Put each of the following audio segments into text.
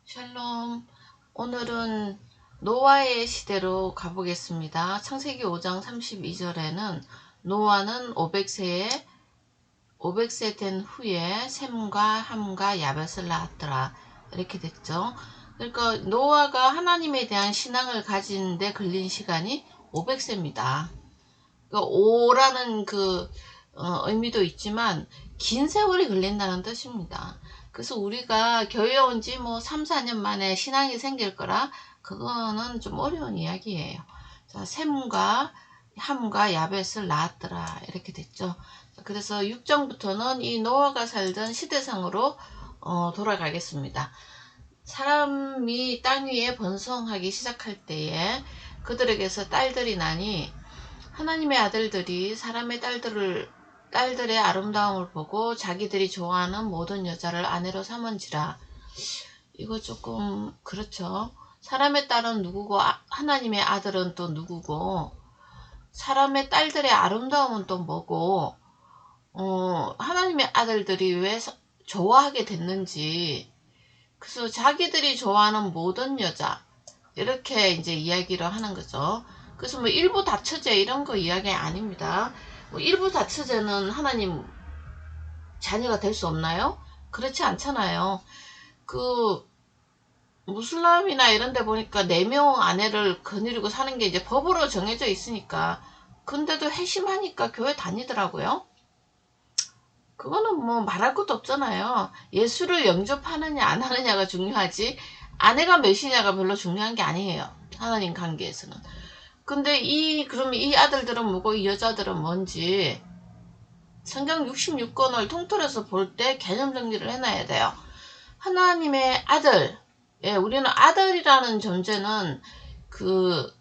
샬롬. 오늘은 노아의 시대로 가보겠습니다. 창세기 5장 32절에는 노아는 500세 된 후에 셈과 함과 야벳을 낳았더라. 이렇게 됐죠. 그러니까 노아가 하나님에 대한 신앙을 가지는데 걸린 시간이 500세입니다. 그러니까 5라는 의미도 있지만 긴 세월이 걸린다는 뜻입니다. 그래서 우리가 교회 온 지 뭐 3, 4년 만에 신앙이 생길 거라 그거는 좀 어려운 이야기예요. 자, 셈과 함과 야벳을 낳았더라 이렇게 됐죠. 그래서 6장부터는 이 노아가 살던 시대상으로 돌아가겠습니다. 사람이 땅 위에 번성하기 시작할 때에 그들에게서 딸들이 나니 하나님의 아들들이 사람의 딸들의 아름다움을 보고 자기들이 좋아하는 모든 여자를 아내로 삼은지라. 이거 조금 그렇죠. 사람의 딸은 누구고 하나님의 아들은 또 누구고, 사람의 딸들의 아름다움은 또 뭐고, 하나님의 아들들이 왜 좋아하게 됐는지. 그래서 자기들이 좋아하는 모든 여자, 이렇게 이제 이야기를 하는 거죠. 그래서 뭐 일부 다처제 이런 거 이야기 아닙니다. 뭐 일부 다처제는 하나님 자녀가 될 수 없나요? 그렇지 않잖아요. 그 무슬람이나 이런 데 보니까 4명 아내를 거느리고 사는 게 이제 법으로 정해져 있으니까, 근데도 회심하니까 교회 다니더라고요. 그거는 뭐 말할 것도 없잖아요. 예수를 영접하느냐 안 하느냐가 중요하지 아내가 몇이냐가 별로 중요한 게 아니에요. 하나님 관계에서는. 근데 그러면 이 아들들은 뭐고 이 여자들은 뭔지 성경 66권을 통틀어서 볼 때 개념 정리를 해놔야 돼요. 하나님의 아들, 우리는 아들이라는 존재는 그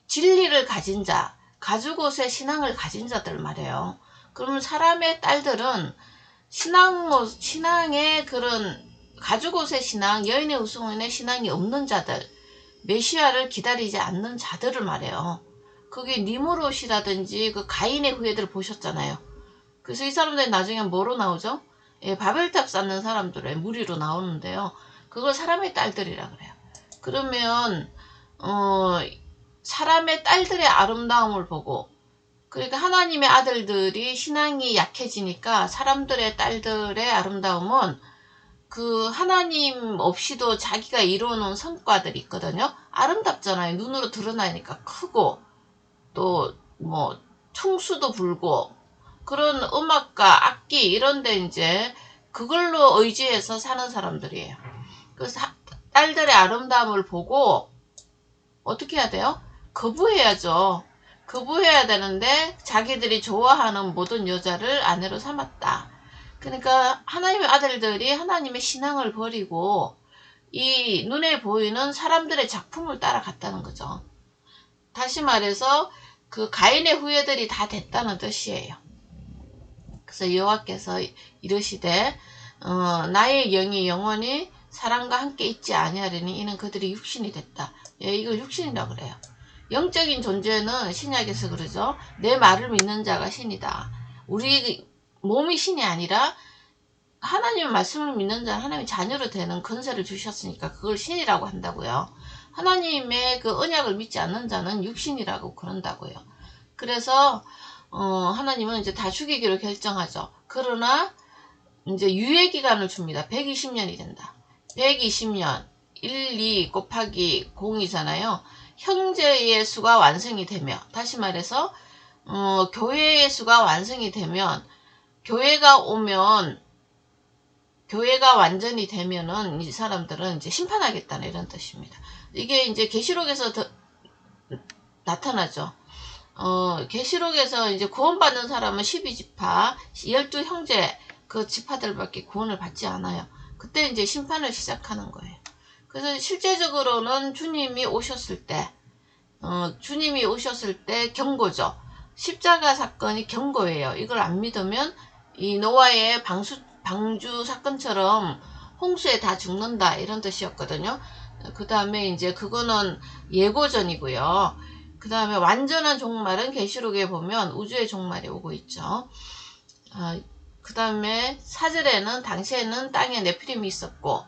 진리를 가진 자, 가죽옷의 신앙을 가진 자들 말이에요. 그러면 사람의 딸들은 신앙의 그런 가죽옷의 신앙, 여인의 우스원의 신앙이 없는 자들, 메시아를 기다리지 않는 자들을 말해요. 그게 니무롯이라든지 그 가인의 후예들 보셨잖아요. 그래서 이 사람들이 나중에 뭐로 나오죠? 바벨탑 쌓는 사람들의 무리로 나오는데요. 그걸 사람의 딸들이라 그래요. 그러면 사람의 딸들의 아름다움을 보고, 그러니까 하나님의 아들들이 신앙이 약해지니까 사람들의 딸들의 아름다움은 그 하나님 없이도 자기가 이루어놓은 성과들이 있거든요. 아름답잖아요. 눈으로 드러나니까 크고 또 뭐 총수도 불고 그런 음악가 악기 이런데 이제 그걸로 의지해서 사는 사람들이에요. 그래서 딸들의 아름다움을 보고 어떻게 해야 돼요? 거부해야죠. 거부해야 되는데 자기들이 좋아하는 모든 여자를 아내로 삼았다. 그러니까 하나님의 아들들이 하나님의 신앙을 버리고 이 눈에 보이는 사람들의 작품을 따라갔다는 거죠. 다시 말해서 그 가인의 후예들이 다 됐다는 뜻이에요. 그래서 여호와께서 이르시되 나의 영이 영원히 사람과 함께 있지 아니하리니 이는 그들이 육신이 됐다. 이걸 육신이라고 그래요. 영적인 존재는 신약에서 그러죠. 내 말을 믿는 자가 신이다. 우리 몸이 신이 아니라 하나님의 말씀을 믿는 자는 하나님의 자녀로 되는 권세를 주셨으니까 그걸 신이라고 한다고요. 하나님의 그 언약을 믿지 않는 자는 육신이라고 그런다고요. 그래서 하나님은 이제 다 죽이기로 결정하죠. 그러나 이제 유예 기간을 줍니다. 120년이 된다. 120년 1, 2 곱하기 0이잖아요. 형제의 수가 완성이 되며, 다시 말해서 교회의 수가 완성이 되면, 교회가 완전히 되면은 이 사람들은 이제 심판하겠다는 이런 뜻입니다. 이게 이제 계시록에서 나타나죠. 계시록에서 이제 구원받는 사람은 12지파, 12형제 그 지파들밖에 구원을 받지 않아요. 그때 이제 심판을 시작하는 거예요. 그래서 실제적으로는 주님이 오셨을 때 경고죠. 십자가 사건이 경고예요. 이걸 안 믿으면 이 노아의 방주 사건처럼 홍수에 다 죽는다 이런 뜻이었거든요. 그 다음에 이제 그거는 예고전이고요. 그 다음에 완전한 종말은 계시록에 보면 우주의 종말이 오고 있죠. 그 다음에 4절에는 당시에는 땅에 네피림이 있었고,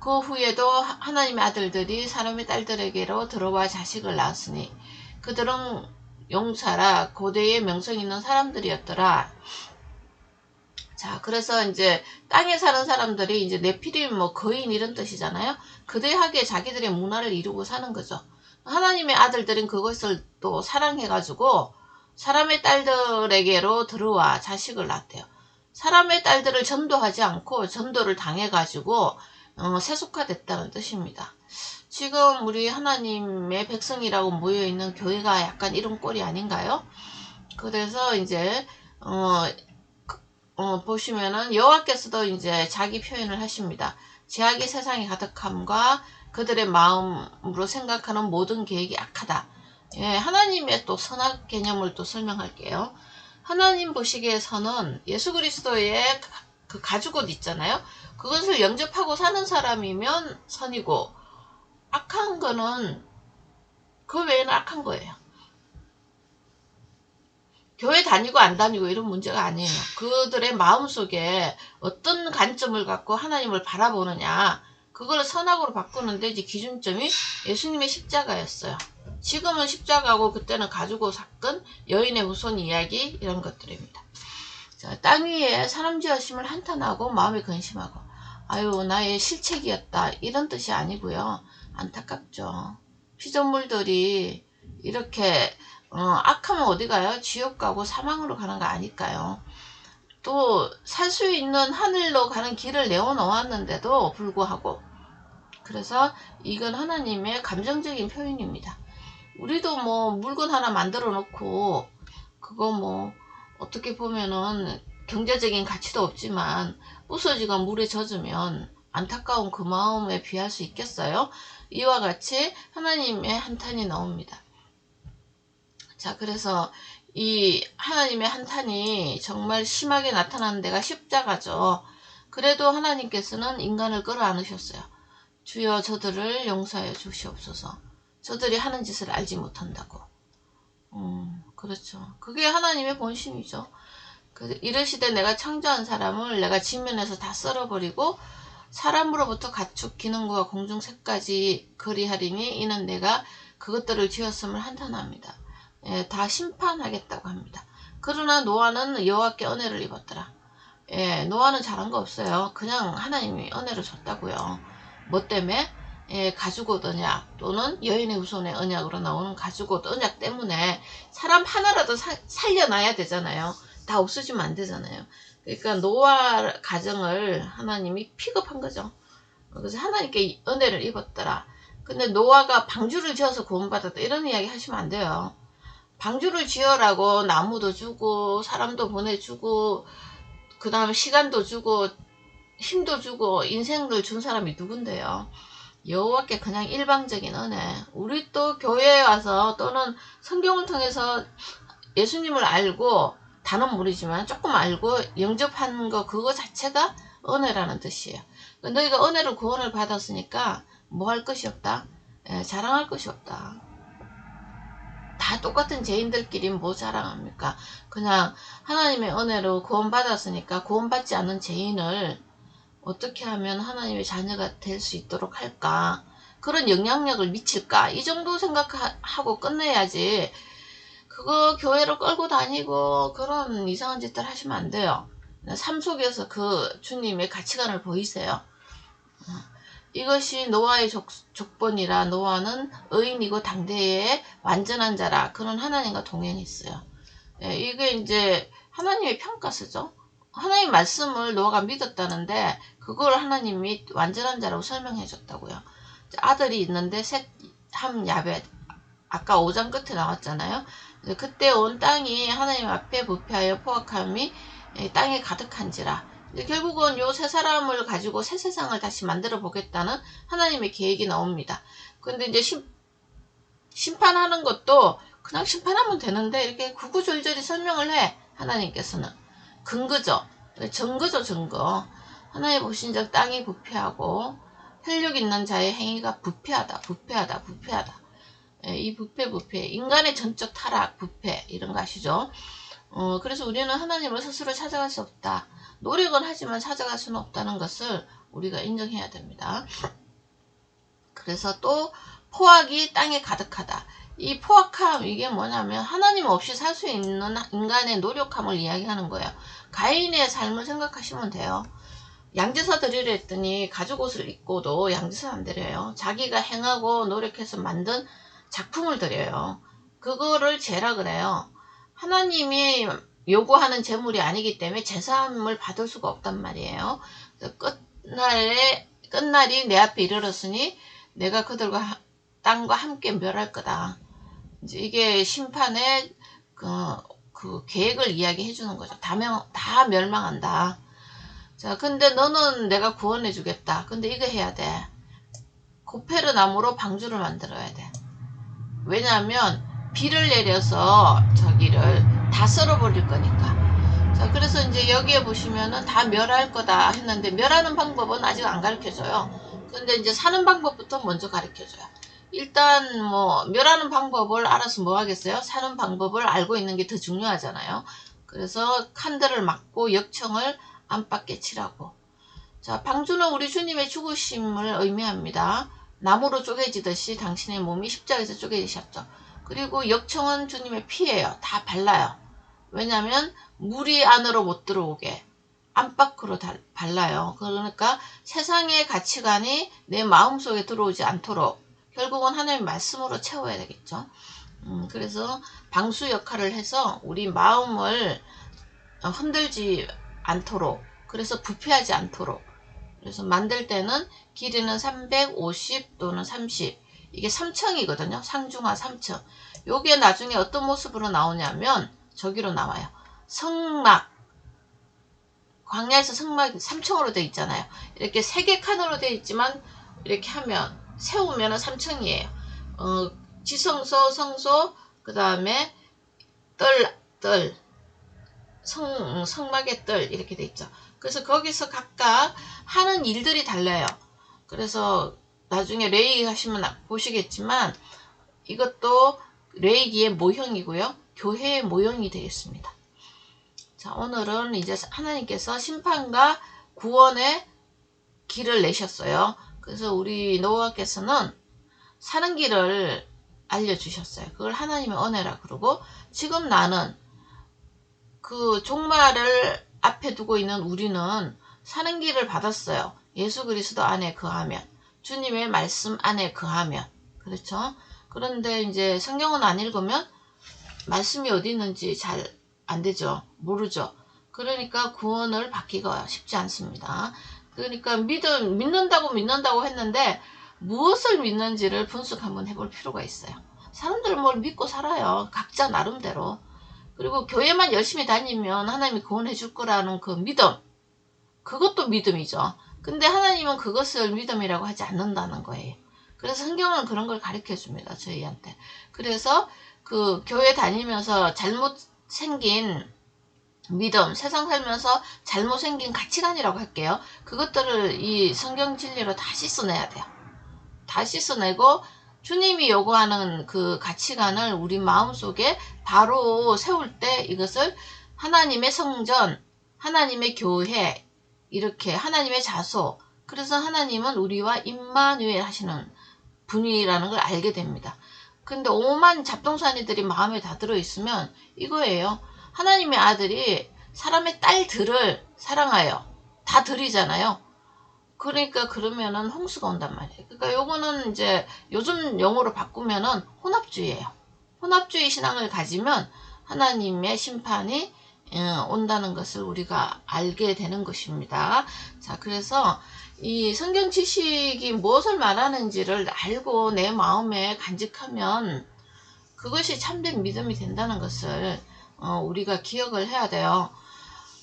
그 후에도 하나님의 아들들이 사람의 딸들에게로 들어와 자식을 낳았으니 그들은 용사라 고대의 명성 있는 사람들이었더라. 자, 그래서 이제 땅에 사는 사람들이 이제 네피림 뭐 거인 이런 뜻이잖아요. 그대하게 자기들의 문화를 이루고 사는 거죠. 하나님의 아들들은 그것을 또 사랑해가지고 사람의 딸들에게로 들어와 자식을 낳대요. 사람의 딸들을 전도하지 않고 전도를 당해가지고 세속화됐다는 뜻입니다. 지금 우리 하나님의 백성이라고 모여있는 교회가 약간 이런 꼴이 아닌가요? 그래서 이제 보시면은 여호와께서도 이제 자기 표현을 하십니다. 죄악이 세상에 가득함과 그들의 마음으로 생각하는 모든 계획이 악하다. 예, 하나님의 또 선악 개념을 또 설명할게요. 하나님 보시기에 선은 예수 그리스도의 그 가죽옷 있잖아요. 그것을 영접하고 사는 사람이면 선이고 악한 거는 그 외에는 악한 거예요. 교회 다니고 안 다니고 이런 문제가 아니에요. 그들의 마음속에 어떤 관점을 갖고 하나님을 바라보느냐, 그걸 선악으로 바꾸는데 이제 기준점이 예수님의 십자가였어요. 지금은 십자가고 그때는 가지고 사건, 여인의 후손 이야기 이런 것들입니다. 자, 땅 위에 사람 지으심을 한탄하고 마음에 근심하고 아유 나의 실책이었다 이런 뜻이 아니고요. 안타깝죠. 피조물들이 이렇게 악하면 어디 가요? 지옥 가고 사망으로 가는 거 아닐까요? 또 살 수 있는 하늘로 가는 길을 내어놓았는데도 불구하고 그래서 이건 하나님의 감정적인 표현입니다. 우리도 뭐 물건 하나 만들어 놓고 그거 뭐 어떻게 보면은 경제적인 가치도 없지만 부서지가 물에 젖으면 안타까운 그 마음에 비할 수 있겠어요? 이와 같이 하나님의 한탄이 나옵니다. 자, 그래서 이 하나님의 한탄이 정말 심하게 나타나는 데가 십자가죠. 그래도 하나님께서는 인간을 끌어안으셨어요. 주여 저들을 용서하여 주시옵소서. 저들이 하는 짓을 알지 못한다고. 그렇죠. 그게 하나님의 본심이죠. 이르시되 내가 창조한 사람을 내가 지면에서 다 썰어버리고 사람으로부터 가축 기능과 공중 새까지 거리하리니 이는 내가 그것들을 지었음을 한탄합니다. 예, 다 심판하겠다고 합니다. 그러나 노아는 여호와께 은혜를 입었더라. 예, 노아는 잘한 거 없어요. 그냥 하나님이 은혜를 줬다고요. 뭐 때문에? 예, 가죽옷 언약 또는 여인의 후손의 언약으로 나오는 가죽옷 언약 때문에 사람 하나라도 살려놔야 되잖아요. 다 없어지면 안 되잖아요. 그러니까 노아 가정을 하나님이 픽업한 거죠. 그래서 하나님께 은혜를 입었더라. 근데 노아가 방주를 지어서 구원받았다 이런 이야기 하시면 안 돼요. 방주를 지어라고 나무도 주고 사람도 보내주고 그 다음에 시간도 주고 힘도 주고 인생을 준 사람이 누군데요. 여호와께 그냥 일방적인 은혜. 우리 또 교회에 와서 또는 성경을 통해서 예수님을 알고 다는 모르지만 조금 알고 영접하는 거 그거 자체가 은혜라는 뜻이에요. 너희가 은혜로 구원을 받았으니까 뭐 할 것이 없다? 자랑할 것이 없다. 다 똑같은 죄인들끼리 뭐 자랑합니까? 그냥 하나님의 은혜로 구원받았으니까 구원받지 않는 죄인을 어떻게 하면 하나님의 자녀가 될 수 있도록 할까? 그런 영향력을 미칠까? 이 정도 생각하고 끝내야지. 그거 교회로 끌고 다니고 그런 이상한 짓들 하시면 안 돼요. 삶 속에서 그 주님의 가치관을 보이세요. 이것이 노아의 족본이라 노아는 의인이고 당대의 완전한 자라 그런 하나님과 동행했어요. 예, 이게 이제 하나님의 평가서죠. 하나님 말씀을 노아가 믿었다는데 그걸 하나님이 완전한 자라고 설명해 줬다고요. 아들이 있는데 셋, 함, 야벳 아까 5장 끝에 나왔잖아요. 그때 온 땅이 하나님 앞에 부패하여 포악함이 땅에 가득한지라. 결국은 요 세 사람을 가지고 새 세상을 다시 만들어 보겠다는 하나님의 계획이 나옵니다. 근데 이제 심판하는 것도 그냥 심판하면 되는데 이렇게 구구절절히 설명을 해. 하나님께서는. 근거죠. 증거죠, 증거. 하나님 보신 적 땅이 부패하고 혈육 있는 자의 행위가 부패하다, 부패하다, 부패하다. 이 부패, 인간의 전적 타락, 부패 이런 거 아시죠? 그래서 우리는 하나님을 스스로 찾아갈 수 없다. 노력은 하지만 찾아갈 수는 없다는 것을 우리가 인정해야 됩니다. 그래서 또 포악이 땅에 가득하다. 이 포악함, 이게 뭐냐면 하나님 없이 살 수 있는 인간의 노력함을 이야기하는 거예요. 가인의 삶을 생각하시면 돼요. 양지사 드리려 했더니 가죽옷을 입고도 양지사 안 드려요. 자기가 행하고 노력해서 만든 작품을 드려요. 그거를 제라 그래요. 하나님이 요구하는 재물이 아니기 때문에 제사함을 받을 수가 없단 말이에요. 끝날이 내 앞에 이르렀으니 내가 그들과 땅과 함께 멸할 거다. 이제 이게 심판의 그 계획을 이야기해 주는 거죠. 다 멸망한다. 자, 근데 너는 내가 구원해 주겠다. 근데 이거 해야 돼. 고페르 나무로 방주를 만들어야 돼. 왜냐하면 비를 내려서 저기를 다 썰어버릴 거니까. 자, 그래서 이제 여기에 보시면은 다 멸할 거다 했는데 멸하는 방법은 아직 안 가르쳐줘요. 근데 이제 사는 방법부터 먼저 가르쳐줘요. 일단 뭐 멸하는 방법을 알아서 뭐 하겠어요? 사는 방법을 알고 있는 게 더 중요하잖아요. 그래서 칸들을 막고 역청을 안팎에 칠하고. 자, 방주는 우리 주님의 죽으심을 의미합니다. 나무로 쪼개지듯이 당신의 몸이 십자가에서 쪼개지셨죠. 그리고 역청은 주님의 피예요. 다 발라요. 왜냐하면 물이 안으로 못 들어오게 안팎으로 발라요. 그러니까 세상의 가치관이 내 마음속에 들어오지 않도록 결국은 하나님의 말씀으로 채워야 되겠죠. 그래서 방수 역할을 해서 우리 마음을 흔들지 않도록, 그래서 부패하지 않도록. 그래서 만들 때는 길이는 350 또는 30, 이게 3층이거든요. 상중하 3층. 요게 나중에 어떤 모습으로 나오냐면 저기로 나와요. 성막, 광야에서 성막이 3층으로 되어 있잖아요. 이렇게 3개 칸으로 되어 있지만 이렇게 하면 세우면 3층이에요. 지성소, 성소, 그 다음에 성막의 뜰 이렇게 돼 있죠. 그래서 거기서 각각 하는 일들이 달라요. 그래서 나중에 레이기 하시면 보시겠지만 이것도 레이기의 모형이고요. 교회의 모형이 되겠습니다. 자, 오늘은 이제 하나님께서 심판과 구원의 길을 내셨어요. 그래서 우리 노아께서는 사는 길을 알려주셨어요. 그걸 하나님의 은혜라 그러고, 지금 나는 그 종말을 앞에 두고 있는 우리는 사는 길을 받았어요. 예수 그리스도 안에 거하면, 주님의 말씀 안에 거하면. 그렇죠? 그런데 이제 성경은 안 읽으면 말씀이 어디 있는지 잘 안 되죠. 모르죠. 그러니까 구원을 받기가 쉽지 않습니다. 그러니까 믿는다고 했는데 무엇을 믿는지를 분석 한번 해볼 필요가 있어요. 사람들은 뭘 믿고 살아요. 각자 나름대로. 그리고 교회만 열심히 다니면 하나님이 구원해 줄 거라는 그 믿음, 그것도 믿음이죠. 근데 하나님은 그것을 믿음이라고 하지 않는다는 거예요. 그래서 성경은 그런 걸 가르쳐 줍니다. 저희한테. 그래서 그 교회 다니면서 잘못 생긴 믿음, 세상 살면서 잘못 생긴 가치관이라고 할게요. 그것들을 이 성경 진리로 다 씻어내야 돼요. 다 씻어내고 주님이 요구하는 그 가치관을 우리 마음속에 바로 세울 때 이것을 하나님의 성전, 하나님의 교회, 이렇게 하나님의 자소, 그래서 하나님은 우리와 임마누엘 하시는 분이라는 걸 알게 됩니다. 근데 오만 잡동사니들이 마음에 다 들어있으면 이거예요. 하나님의 아들이 사람의 딸들을 사랑하여 다 들이잖아요. 그러니까 그러면은 홍수가 온단 말이에요. 그러니까 요거는 이제 요즘 용어로 바꾸면은 혼합주의예요. 혼합주의 신앙을 가지면 하나님의 심판이 온다는 것을 우리가 알게 되는 것입니다. 자, 그래서 이 성경 지식이 무엇을 말하는지를 알고 내 마음에 간직하면 그것이 참된 믿음이 된다는 것을 우리가 기억을 해야 돼요.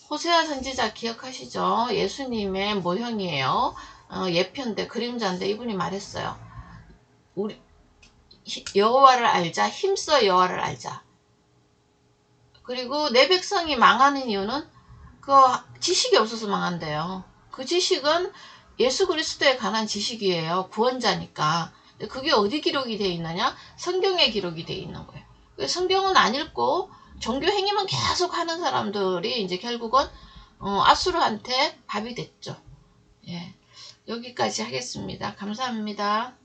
호세아 선지자 기억하시죠? 예수님의 모형이에요. 예편데 그림자인데 이분이 말했어요. 우리 여호와를 알자, 힘써 여호와를 알자. 그리고 내 백성이 망하는 이유는 그 지식이 없어서 망한대요. 그 지식은 예수 그리스도에 관한 지식이에요. 구원자니까. 그게 어디 기록이 되어 있느냐? 성경에 기록이 되어 있는 거예요. 성경은 안 읽고 종교 행위만 계속 하는 사람들이 이제 결국은 아수르한테 밥이 됐죠. 예. 여기까지 하겠습니다. 감사합니다.